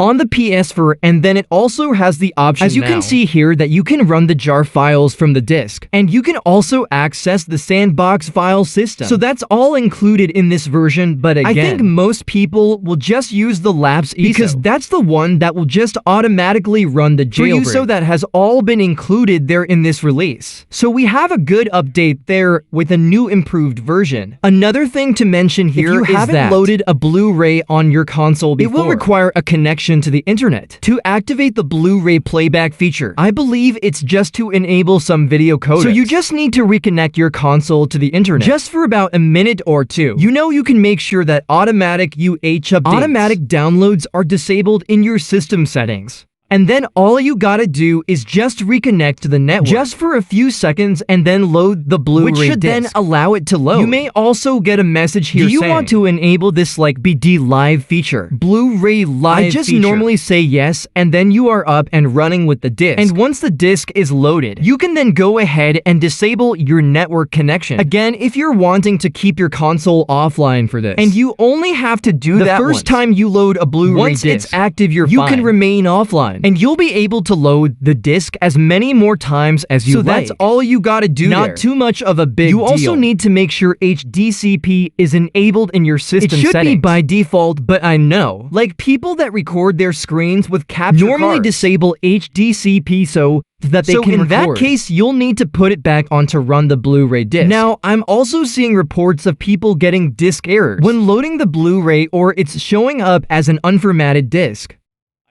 on the PS4, and then it also has the option as you can see here that you can run the jar files from the disk, and you can also access the sandbox file system. So that's all included in this version, but again, I think most people will just use the Labs ISO because that's the one that will just automatically run the jailbreak. So that has all been included there in this release. So we have a good update there with a new improved version. Another thing to mention here is that if you haven't loaded a Blu-ray on your console before, it will require a connection to the internet to activate the Blu-ray playback feature. I believe it's just to enable some video codecs. So you just need to reconnect your console to the internet just for about a minute or two. You can make sure that automatic downloads are disabled in your system settings. And then all you gotta do is just reconnect to the network just for a few seconds and then load the Blu-ray disc, which should then allow it to load. You may also get a message here saying, do you want to enable this like BD Live feature? Blu-ray Live I just normally say yes, and then you are up and running with the disc. And once the disc is loaded, you can then go ahead and disable your network connection. Again, if you're wanting to keep your console offline for this, and you only have to do that the first time you load a Blu-ray disc. Once it's active, you can remain offline. And you'll be able to load the disc as many more times as you like. So that's all you gotta do there. Not too much of a big deal. You also need to make sure HDCP is enabled in your system settings. It should be by default, but I know, like people that record their screens with capture normally disable HDCP so that they can record. In that case, you'll need to put it back on to run the Blu-ray disc. Now, I'm also seeing reports of people getting disc errors when loading the Blu-ray or it's showing up as an unformatted disc.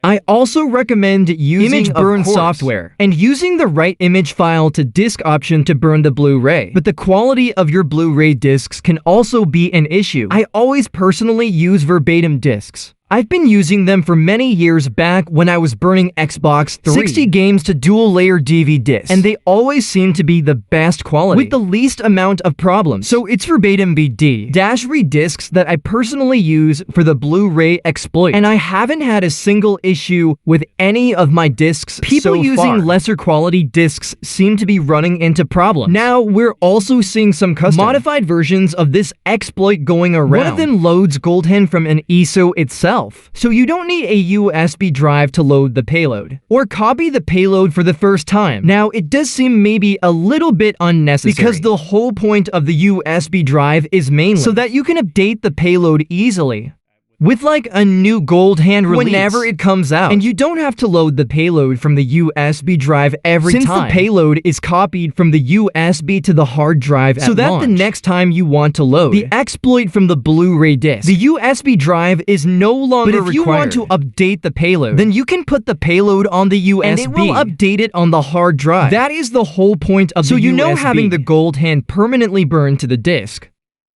I also recommend using image burn software and using the right image file to disk option to burn the Blu-ray. But the quality of your Blu-ray discs can also be an issue. I always personally use verbatim discs. I've been using them for many years back when I was burning Xbox 360 games to dual-layer DV discs, and they always seem to be the best quality, with the least amount of problems. So it's verbatim BD-read discs that I personally use for the Blu-ray exploit, and I haven't had a single issue with any of my discs People using lesser quality discs seem to be running into problems. Now, we're also seeing some custom modified versions of this exploit going around. One of them loads GoldHEN from an ISO itself. So you don't need a USB drive to load the payload, or copy the payload for the first time. Now, it does seem maybe a little bit unnecessary, because the whole point of the USB drive is mainly so that you can update the payload easily with like a new GoldHEN release whenever it comes out, and you don't have to load the payload from the USB drive every time, since the payload is copied from the USB to the hard drive at launch. So that the next time you want to load the exploit from the Blu-ray disc, the USB drive is no longer required. But if you want to update the payload, then you can put the payload on the USB, and it will update it on the hard drive. That is the whole point of the USB. So having the GoldHEN permanently burned to the disc,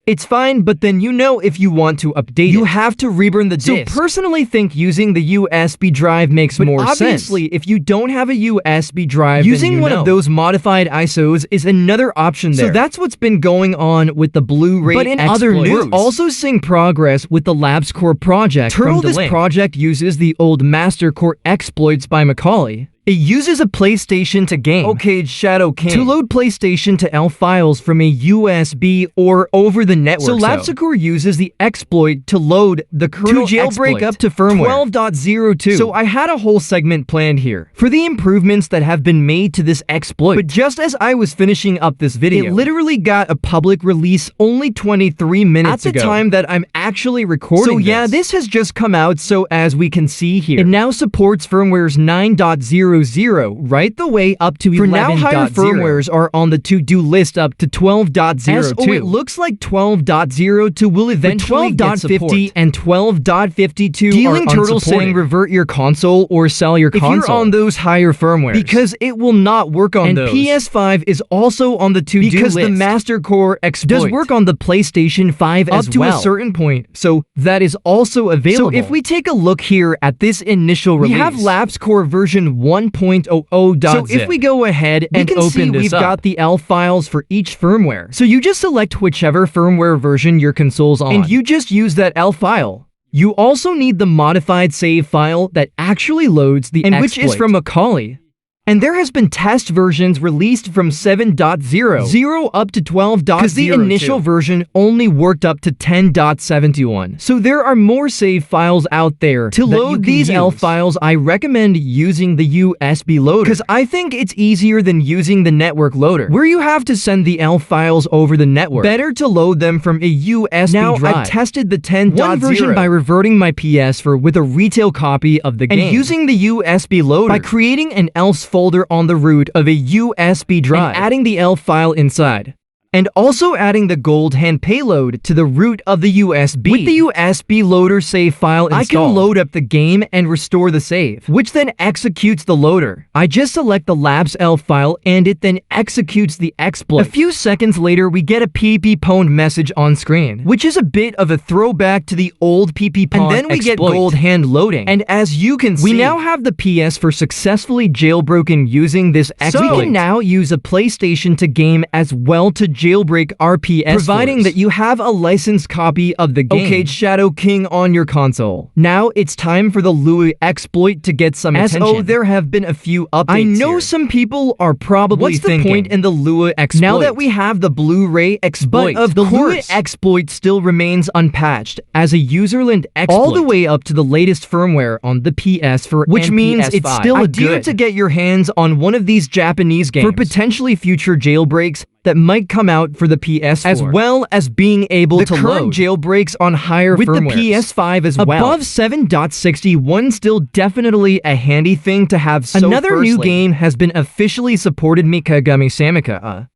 it's fine, but then if you want to update it, you have to reburn the disc. So personally think using the USB drive makes more sense. Obviously, if you don't have a USB drive, using one of those modified ISOs is another option there. So that's what's been going on with the Blu-ray exploit. But in other news, we're also seeing progress with the LabsCore project from This project uses the old MasterCore exploits by Macaulay. It uses a PlayStation to game, Shadow King, to load PlayStation to L files from a USB or over the network. So LabsCore uses the exploit to load the kernel to jailbreak up to firmware 12.02. So I had a whole segment planned here for the improvements that have been made to this exploit. But just as I was finishing up this video, it literally got a public release only 23 minutes ago. At the time that I'm actually recording this has just come out, so as we can see here, it now supports firmware's 9.0 right the way up to 11.0. For now, higher firmwares are on the to-do list up to 12.02. It looks like 12.02 will eventually get support. 12.50 and 12.52 Dealing Turtle saying revert your console or sell your console if you're on those higher firmwares, because it will not work on those. And PS5 is also on the to-do list, because the MasterCore exploit does work on the PlayStation 5 as well, up to a certain point, so that is also available. So if we take a look here at this initial release, we have LabsCore version 1.00.zip. So if we go ahead and open this, we've got the L files for each firmware. So you just select whichever firmware version your console's on, and you just use that L file. You also need the modified save file that actually loads the exploit, which is from Macaulay. And there has been test versions released from 7.0 up to 12.0 because the initial version only worked up to 10.71. So there are more save files out there. To load these ELF files, I recommend using the USB loader because I think it's easier than using the network loader, where you have to send the ELF files over the network. Better to load them from a USB drive. I've tested the 10.0 version by reverting my PS4 with a retail copy of the game and using the USB loader by creating an ELF folder on the root of a USB drive and adding the ELF file inside. And also adding the GoldHEN payload to the root of the USB. With the USB loader save file installed, I can load up the game and restore the save, which then executes the loader. I just select the labs ELF file and it then executes the exploit. A few seconds later, we get a pp-pwned message on screen, which is a bit of a throwback to the old pp-pwn. And then we get GoldHEN loading. And as you can see, we now have the PS4 successfully jailbroken using this exploit. So we can now use a PlayStation to game as well to jailbreak our PS4s, providing that you have a licensed copy of the game. Okay, Shadow King on your console. Now it's time for the Louis exploit to get some attention. There have been a few updates. I know some people are probably thinking, what's the point in the Louis exploit? Now that we have the Blu-ray exploit, but the Louis exploit still remains unpatched as a user-linked exploit all the way up to the latest firmware on the PS4, which means PS5. It's still good to get your hands on one of these Japanese games for potentially future jailbreaks that might come out for the PS4, as well as being able to load jailbreaks on higher firmware with the PS5 as well. Above 7.61, still definitely a handy thing to have. So another new game has been officially supported, Mikagami Samika.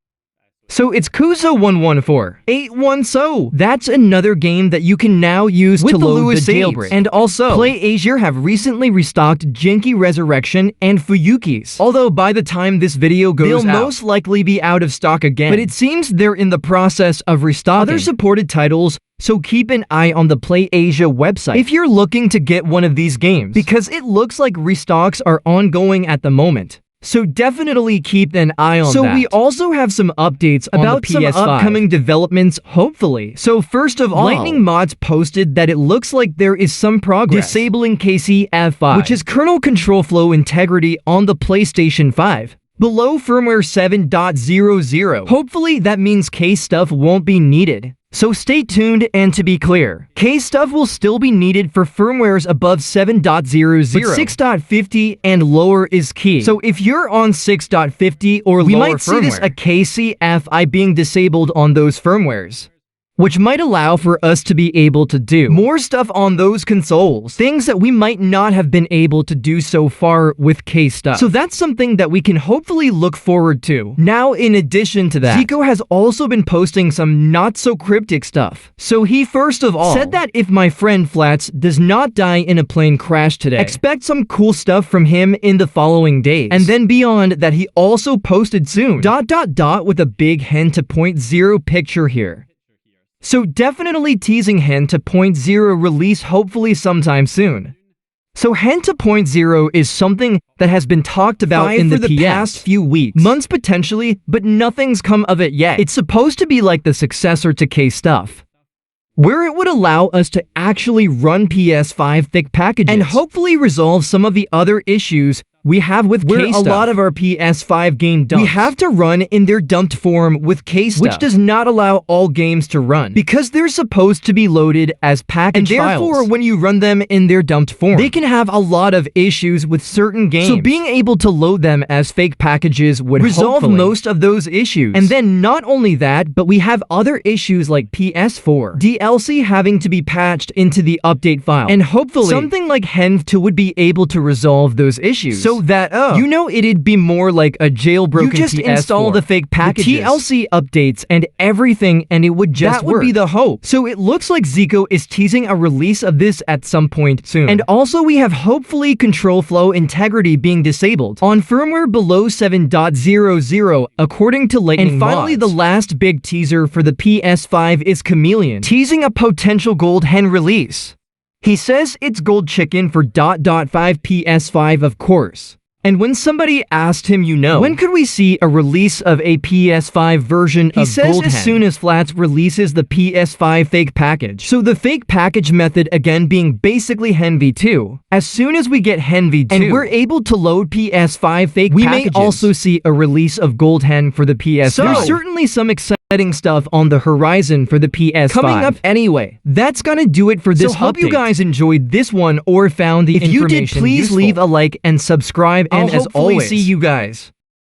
So it's Kuzo114810. That's another game that you can now use to load the jailbreak. And also, PlayAsia have recently restocked Jinki Resurrection and Fuyuki's. Although by the time this video goes out, they'll most likely be out of stock again. But it seems they're in the process of restocking other supported titles, so keep an eye on the PlayAsia website if you're looking to get one of these games, because it looks like restocks are ongoing at the moment. So definitely keep an eye on that. So we also have some updates about some upcoming developments, hopefully. So first of all, Lightning Mods posted that it looks like there is some progress disabling KCF5, which is kernel control flow integrity on the PlayStation 5. Below firmware 7.00. Hopefully that means K-stuff won't be needed. So stay tuned, and to be clear, K-stuff will still be needed for firmwares above 7.00, but 6.50 and lower is key. So if you're on 6.50 or lower, we might see this a KCFI being disabled on those firmwares, which might allow for us to be able to do more stuff on those consoles, things that we might not have been able to do so far with K-stuff. So that's something that we can hopefully look forward to. Now, in addition to that, Zico has also been posting some not-so-cryptic stuff. So he first of all said that if my friend Flats does not die in a plane crash today, expect some cool stuff from him in the following days. And then beyond that, he also posted soon, ... with a big hen to 0.0 picture here. So definitely teasing Hen to 0.0 release hopefully sometime soon. So Hen to 0.0 is something that has been talked about in the past few weeks, months potentially, but nothing's come of it yet. It's supposed to be like the successor to K-stuff, where it would allow us to actually run PS5 thick packages and hopefully resolve some of the other issues we have with K-stuff. A lot of our PS5 game dumps, we have to run in their dumped form with K-stuff, which does not allow all games to run, because they're supposed to be loaded as package files. And therefore, when you run them in their dumped form, they can have a lot of issues with certain games. So being able to load them as fake packages would resolve most of those issues. And then not only that, but we have other issues like PS4 DLC having to be patched into the update file. And hopefully, something like Hen2 would be able to resolve those issues. So that, you know, it'd be more like a jailbroken PS4. You just install the fake packages, the TLC updates, and everything, and it would just work. That would be the hope. So it looks like Zico is teasing a release of this at some point soon. And also we have hopefully control flow integrity being disabled on firmware below 7.00, according to Lightning Mods. And finally, the last big teaser for the PS5 is Chameleon, teasing a potential GoldHEN release. He says it's Gold Chicken for ... 5 PS5, of course. And when somebody asked him, when could we see a release of a PS5 version he says GoldHEN? As soon as Flats releases the PS5 fake package. So the fake package method again being basically HEN v2. As soon as we get HEN v2 and we're able to load PS5 fake we packages, may also see a release of GoldHEN for the PS5. So there's certainly some exciting stuff on the horizon for the PS5 coming up anyway. That's gonna do it for this update. Hope you guys enjoyed this one or found the information useful. If you did, please leave a like and subscribe, and as always, see you guys